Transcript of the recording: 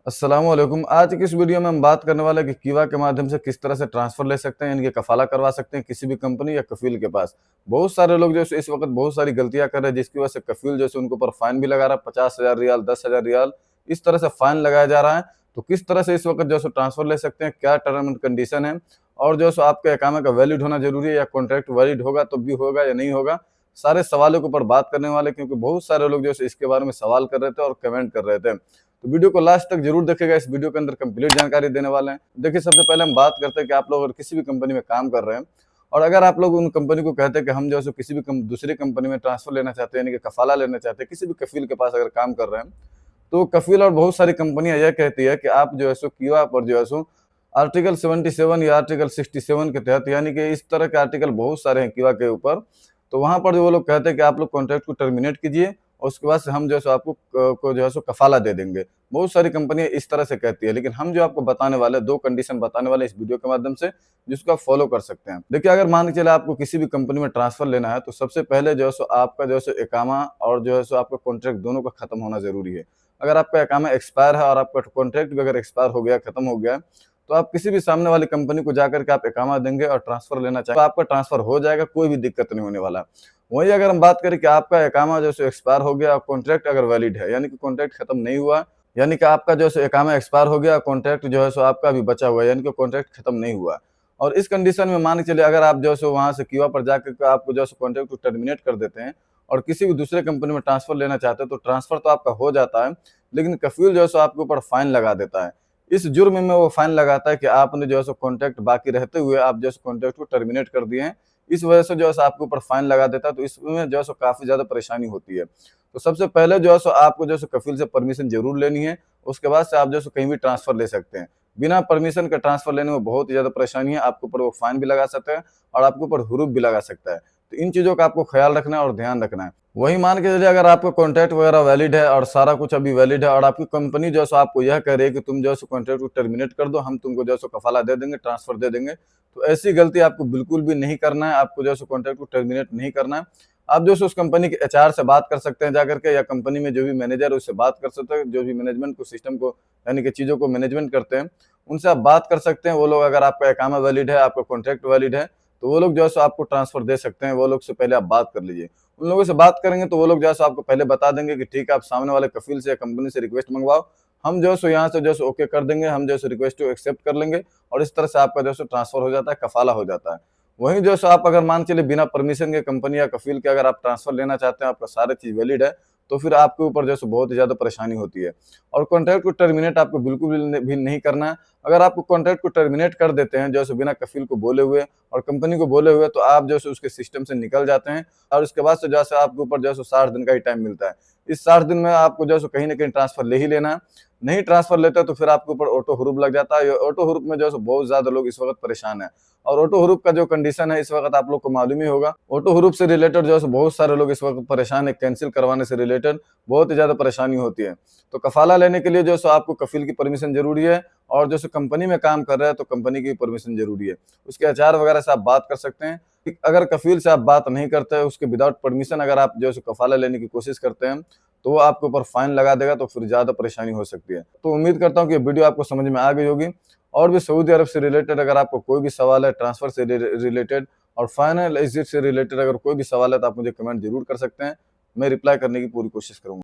अस्सलामुअलैकुम। आज की इस वीडियो में हम बात करने वाले हैं कि कीवा के माध्यम से किस तरह से ट्रांसफ़र ले सकते हैं, यानी कि कफ़ाला करवा सकते हैं किसी भी कंपनी या कफ़ील के पास। बहुत सारे लोग जो है इस वक़्त बहुत सारी गलतियाँ कर रहे हैं, जिसकी वजह से कफ़ील जो है उनके ऊपर फ़ाइन भी लगा रहा है, 50,000 रियाल, 10,000 रियाल, इस तरह से फ़ाइन लगाया जा रहा है। तो किस तरह से इस वक़्त जो है ट्रांसफ़र ले सकते हैं, क्या टर्म एंड कंडीशन है और जो है आपके इकामे का वैलिड होना ज़रूरी है या कॉन्ट्रैक्ट वैलिड होगा तब भी होगा या नहीं होगा? सारे सवालों के ऊपर बात करने वाले हैं, क्योंकि बहुत सारे लोग जो है इसके बारे में सवाल कर रहे थे और कमेंट कर रहे थे। तो वीडियो को लास्ट तक जरूर देखेगा। इस वीडियो के अंदर कंप्लीट जानकारी देने वाले हैं। देखिए, सबसे पहले हम बात करते हैं कि आप लोग अगर किसी भी कंपनी में काम कर रहे हैं और अगर आप लोग उन कंपनी को कहते हैं कि हम जो है किसी भी दूसरी कंपनी में ट्रांसफर लेना चाहते हैं, यानी कि कफाला लेना चाहते हैं, किसी भी कफील के पास अगर काम कर रहे हैं, तो कफील और बहुत सारी कंपनियां यह कहती है कि आप जो है कीवा पर जो है आर्टिकल 77 या आर्टिकल 67 के तहत, यानी कि इस तरह के आर्टिकल बहुत सारे हैं कीवा के ऊपर, तो वहां पर जो वो लोग कहते हैं कि आप लोग कॉन्ट्रैक्ट को टर्मिनेट कीजिए और उसके बाद से हम जो है आपको को जो है कफाला दे देंगे। बहुत सारी कंपनियां इस तरह से कहती है, लेकिन हम जो आपको बताने वाले दो कंडीशन बताने वाले इस वीडियो के माध्यम से, जिसको आप फॉलो कर सकते हैं। देखिए, अगर मान के चले आपको किसी भी कंपनी में ट्रांसफर लेना है, तो सबसे पहले जो है आपका जो है इकामा और जो है आपका कॉन्ट्रैक्ट दोनों का खत्म होना जरूरी है। अगर आपका इकामा एक्सपायर है और आपका कॉन्ट्रैक्ट भी अगर एक्सपायर हो गया, खत्म हो गया, तो आप किसी भी सामने वाली कंपनी को जाकर के आप इकामा देंगे और ट्रांसफर लेना चाहेंगे, तो आपका ट्रांसफर हो जाएगा, कोई भी दिक्कत नहीं होने वाला। वहीं अगर हम बात करें कि आपका इकामा जो है एक्सपायर हो गया और कॉन्ट्रैक्ट अगर वैलिड है, यानी कि कॉन्ट्रैक्ट खत्म नहीं हुआ, यानी कि आपका जो है इकामा एक्सपायर हो गया, कॉन्ट्रैक्ट जो है आपका अभी बचा हुआ है, यानी कि कॉन्ट्रैक्ट खत्म नहीं हुआ। और इस कंडीशन में मान के चलिए अगर आप जो है वहां से कीवा पर जाकर के आपको जो है कॉन्ट्रैक्ट को टर्मिनेट कर देते हैं और किसी भी दूसरे कंपनी में ट्रांसफर लेना चाहते हैं, तो ट्रांसफर तो आपका हो जाता है, लेकिन कफील जो है आपके ऊपर फाइन लगा देता है। इस जुर्म में वो फाइन लगाता है कि आपने जो है कॉन्ट्रैक्ट बाकी रहते हुए आप जो है कॉन्ट्रैक्ट को टर्मिनेट कर दिए हैं। इस वजह से जो है आपके ऊपर फाइन लगा देता है, तो इसमें जो है काफी ज्यादा परेशानी होती है। तो सबसे पहले जो है आपको जो है कफील से परमिशन जरूर लेनी है। उसके बाद से आप जो है कहीं भी ट्रांसफर ले सकते हैं। बिना परमिशन का ट्रांसफर लेने में बहुत ही ज्यादा परेशानी है, आपके ऊपर वो फाइन भी लगा सकता है और आपके ऊपर हुरूफ भी लगा सकता है। तो इन चीजों का आपको ख्याल रखना है और ध्यान रखना है। वही मान के चलिए अगर आपका कॉन्ट्रैक्ट वगैरह वैलिड है और सारा कुछ अभी वैलिड है और आपकी कंपनी जो है आपको यह कह रही है कि तुम जो है कॉन्ट्रैक्ट को टर्मिनेट कर दो, हम तुमको जो है कफाला दे देंगे, ट्रांसफर दे देंगे, तो ऐसी गलती आपको बिल्कुल भी नहीं करना है। आपको जो है कॉन्ट्रैक्ट को टर्मिनेट नहीं करना है। आप जो है उस कंपनी के एचआर से बात कर सकते हैं जाकर के, या कंपनी में जो भी मैनेजर है उससे बात कर सकते हैं, जो भी मैनेजमेंट को सिस्टम को यानी कि चीजों को मैनेजमेंट करते हैं, उनसे आप बात कर सकते हैं। वो लोग अगर आपका इकामा वैलिड है, आपका कॉन्ट्रैक्ट वैलिड है, तो वो लोग जो है आपको ट्रांसफर दे सकते हैं। वो लोग से पहले आप बात कर लीजिए। उन लोगों से बात करेंगे तो वो लोग जो है आपको पहले बता देंगे कि ठीक है, आप सामने वाले कफील से या कंपनी से रिक्वेस्ट मंगवाओ, हम जो है यहाँ से जो है ओके कर देंगे, हम जो है रिक्वेस्ट को एक्सेप्ट कर लेंगे और इस तरह से आपका जो है ट्रांसफर हो जाता है, कफाला हो जाता है। वहीं जो है आप अगर मान चलिए बिना परमिशन के कंपनी या कफील के अगर आप ट्रांसफर लेना चाहते हैं, आपका सारा चीज वैलिड है, तो फिर आपके ऊपर जो है बहुत ही ज्यादा परेशानी होती है। और कॉन्ट्रैक्ट को टर्मिनेट आपको बिल्कुल भी नहीं करना है। अगर आपको कॉन्ट्रैक्ट को टर्मिनेट कर देते हैं जो है बिना कफील को बोले हुए और कंपनी को बोले हुए, तो आप जो है उसके सिस्टम से निकल जाते हैं और उसके बाद से जो है आपके ऊपर जो है 60 दिन का ही टाइम मिलता है। इस 60 दिन में आपको जो है कहीं ना कहीं ट्रांसफर ले ही लेना है। नहीं ट्रांसफर लेते तो फिर आपके ऊपर ऑटो हुरूप लग जाता है। ऑटो हुरूप में जो है बहुत ज्यादा लोग इस वक्त परेशान है। और ऑटो हुरूप का जो कंडीशन है इस वक्त आप लोग को मालूम ही होगा। ऑटो हुरूप से रिलेटेड जो है बहुत सारे लोग इस वक्त परेशान है। कैंसिल करवाने से रिलेटेड बहुत ही ज्यादा परेशानी होती है। तो कफाला लेने के लिए जो है आपको कफील की परमिशन जरूरी है और जो कंपनी में काम कर रहे हैं तो कंपनी की परमिशन जरूरी है। उसके एचआर वगैरह से आप बात कर सकते हैं। अगर कफील से आप बात नहीं करते हैं, उसके विदाउट परमिशन अगर आप जो है कफाला लेने की कोशिश करते हैं, तो वो आपके ऊपर फाइन लगा देगा, तो फिर ज्यादा परेशानी हो सकती है। तो उम्मीद करता हूँ कि वीडियो आपको समझ में आ गई होगी। और भी सऊदी अरब से रिलेटेड अगर आपको कोई भी सवाल है, ट्रांसफर से रिलेटेड और फाइनल एग्जिट से रिलेटेड अगर कोई भी सवाल है, तो आप मुझे कमेंट जरूर कर सकते हैं। मैं रिप्लाई करने की पूरी कोशिश करूंगा।